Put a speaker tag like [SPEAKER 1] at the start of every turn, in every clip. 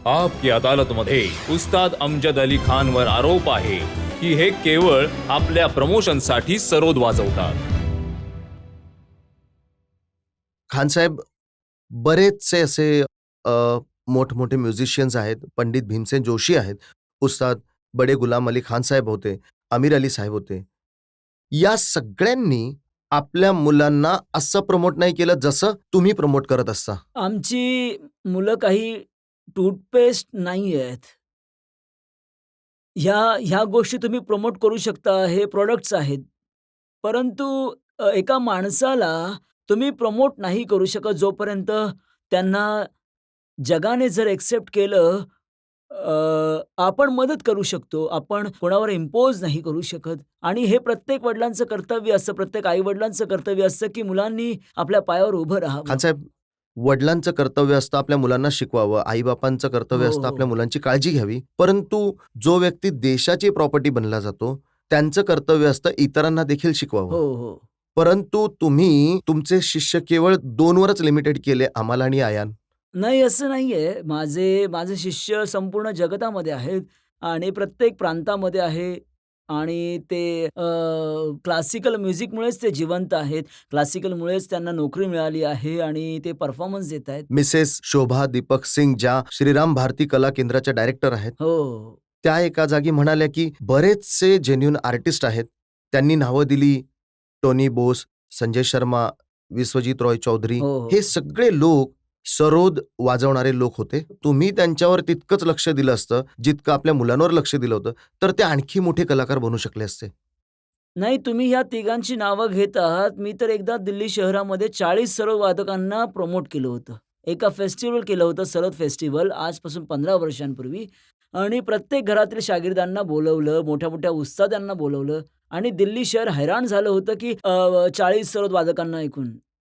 [SPEAKER 1] आपकी अदालतमध्ये उस्ताद अमजद अली खानवर आरोप आहे की हे केवळ आपल्या प्रमोशनसाठी सरोद वाजवतात.
[SPEAKER 2] खान साहेब, बरेचसे असे मोठमोठे म्युझिशियन्स आहेत. पंडित भीमसेन जोशी आहेत, उस्ताद बडे गुलाम अली खान साहेब होते, आमिर अली साहेब होते. या सगळ्यांनी आपल्या मुलांना असं प्रमोट नाही केलं जसं तुम्ही प्रमोट करत असता.
[SPEAKER 3] आमची मुलं काही टूथपेस्ट नाही आहेत. ह्या गोष्टी तुम्ही प्रमोट करू शकता, हे प्रॉडक्ट्स आहेत. परंतु एका माणसाला तुम्ही प्रमोट नाही करू शकत जोपर्यंत त्यांना जगाने जर एक्सेप्ट केलं. आपण मदत करू शकतो. आपण कोणावर इम्पोज नाही करू शकत आणि हे प्रत्येक वडिलांचं कर्तव्य असतं, प्रत्येक आई-वडिलांचं कर्तव्य असतं, की मुलांनी आपल्या पायावर उभं राहावं.
[SPEAKER 2] खान साहेब, वडिलांचं कर्तव्य असतं आपल्या मुलांना शिकवावं, आईबापांचं कर्तव्य
[SPEAKER 3] हो,
[SPEAKER 2] असतं
[SPEAKER 3] हो.
[SPEAKER 2] आपल्या मुलांची काळजी घ्यावी. परंतु जो व्यक्ती देशाची प्रॉपर्टी बनला जातो, त्यांचं कर्तव्य असतं इतरांना देखील शिकवावं.
[SPEAKER 3] हो, हो.
[SPEAKER 2] परंतु तुम्ही तुमचे शिष्य केवळ 2वरच लिमिटेड केले, अमाल आणि आयान.
[SPEAKER 3] नाही, असं नाहीये. माझे शिष्य संपूर्ण जगतामध्ये आहेत आणि प्रत्येक प्रांतामध्ये आहे आणि ते क्लासिकल म्युझिकमुळेच ते जिवंत आहेत. क्लासिकलमुळेच त्यांना नोकरी मिळाली आहे आणि ते परफॉर्मन्स देत आहेत.
[SPEAKER 2] मिसेस शोभा दीपक सिंग ज्या श्रीराम भारती कला केंद्राच्या डायरेक्टर आहेत,
[SPEAKER 3] हो.
[SPEAKER 2] त्या एका जागी म्हणाल्या की बरेचसे जेन्युइन आर्टिस्ट आहेत. त्यांनी नावं दिली टोनी बोस, संजय शर्मा, विश्वजीत रॉय चौधरी.
[SPEAKER 3] हो, हो.
[SPEAKER 2] हे सगळे लोक सरोद वाजवणारे लोक होते. तुम्ही त्यांच्यावर तितकंच लक्ष दिलं असतं जितकं आपल्या मुलांवर लक्ष दिलं होतं, तर ते आणखी मोठे कलाकार बनू शकले असते.
[SPEAKER 3] नाही, तुम्ही ह्या तिघांची नावं घेत आहात. मी तर एकदा दिल्ली शहरामध्ये 40 सरोद वादकांना प्रमोट केलं होतं. एका फेस्टिव्हल केलं होतं, सरोद फेस्टिव्हल, आजपासून 15 वर्षांपूर्वी आणि प्रत्येक घरातील शागिर्दांना बोलवलं, मोठ्या-मोठ्या उस्तादांना बोलवलं आणि दिल्ली शहर हैराण झालं होतं, की 40 सरोद वादकांना ऐकून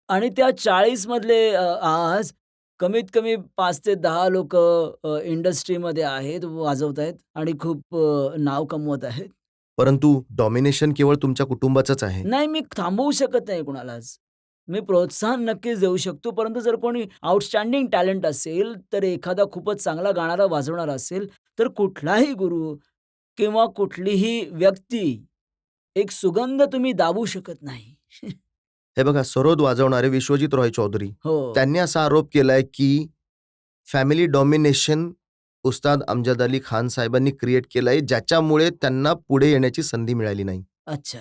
[SPEAKER 3] आणि त्या 40 मधले आज कमीत कमी 5 ते 10 लोकं इंडस्ट्रीमध्ये आहेत, वाजवतायत आणि खूप नाव कमवत आहेत.
[SPEAKER 2] परंतु डॉमिनेशन केवळ तुमच्या कुटुंबाचंच आहे.
[SPEAKER 3] नाही, मी थांबवू शकत नाही कुणालाच. मी प्रोत्साहन नक्कीच देऊ शकतो, परंतु जर कोणी आउटस्टँडिंग टॅलेंट असेल, तर एखादा खूपच चांगला गाणारा, वाजवणारा असेल, तर कुठलाही गुरु किंवा कुठलीही व्यक्ती, एक सुगंध तुम्ही दाबू शकत नाही.
[SPEAKER 2] हे बघा, सरोद वाजवणारे विश्वजीत रॉय चौधरी,
[SPEAKER 3] हो.
[SPEAKER 2] त्यांनी असा आरोप केलाय की फॅमिली डॉमिनेशन उस्ताद अमजद अली खान साहेबांनी क्रिएट केलंय, ज्याच्यामुळे त्यांना पुढे येण्याची संधी मिळाली नाही.
[SPEAKER 3] अच्छा.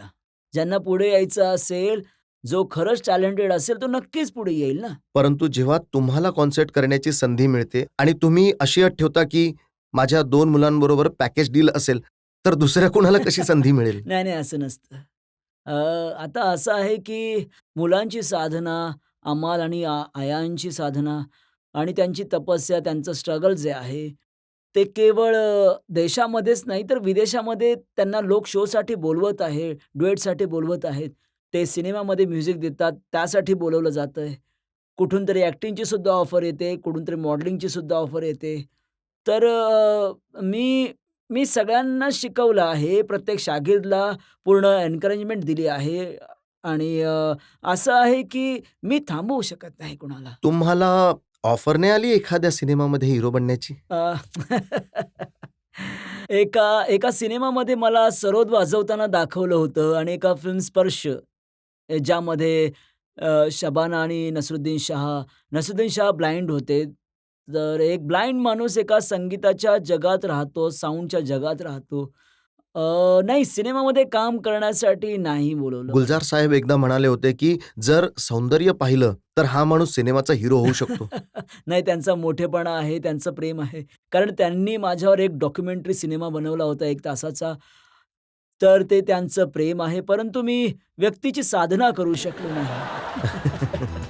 [SPEAKER 3] ज्यांना पुढे यायचं असेल, जो खरंच टॅलेंटेड असेल, तो नक्कीच पुढे येईल ना.
[SPEAKER 2] परंतु जेव्हा तुम्हाला कॉन्सर्ट करण्याची संधी मिळते आणि तुम्ही अशी अट ठेवता की माझ्या 2 मुलांबरोबर पॅकेज डील असेल, तर दुसऱ्या कोणाला कशी संधी मिळेल?
[SPEAKER 3] नाही, नाही, असं नसतं. अ, आता असं आहे की मुलांची साधना, अमाल आणि आयांची साधना आणि त्यांची तपस्या, त्यांचं स्ट्रगल जे आहे, ते केवळ देशामध्येच नाही तर विदेशामध्ये त्यांना लोक शोसाठी बोलवत आहे, ड्युएटसाठी बोलवत आहेत. ते सिनेमामध्ये म्युझिक देतात, त्यासाठी बोलावलं जातंय. कुठून तरी ॲक्टिंगची सुद्धा ऑफर येते, कुठून तरी मॉडेलिंगची सुद्धा ऑफर येते. तर मी सगळ्यांना शिकवलं आहे. प्रत्येक शागिर्दला पूर्ण एन्करेजमेंट दिली आहे आणि असं आहे की मी थांबवू शकत नाही कुणाला.
[SPEAKER 2] तुम्हाला ऑफर नाही आली एखाद्या सिनेमामध्ये हिरो बनण्याची?
[SPEAKER 3] अ, एका सिनेमामध्ये मला सरोद वाजवताना दाखवलं होतं आणि एका फिल्म स्पर्श ज्यामध्ये शबाना आणि नसरुद्दीन शाह ब्लाइंड होते. तर एक ब्लाइंड माणूस एका संगीताच्या जगात राहतो, साउंडच्या जगात राहतो. नाही, सिनेमामध्ये काम करण्यासाठी नाही बोलवलं
[SPEAKER 2] गुलजार
[SPEAKER 3] मला.
[SPEAKER 2] साहेब एकदा म्हणाले होते की जर सौंदर्य पाहिलं तर हा माणूस सिनेमाचा हिरो होऊ शकतो.
[SPEAKER 3] नाही, त्यांचा मोठेपणा आहे, त्यांचं प्रेम आहे. कारण त्यांनी माझ्यावर एक डॉक्युमेंटरी सिनेमा बनवला होता 1 तासाचा. तर ते त्यांचं प्रेम आहे, परंतु मी व्यक्तीची साधना करू शकलो नाही.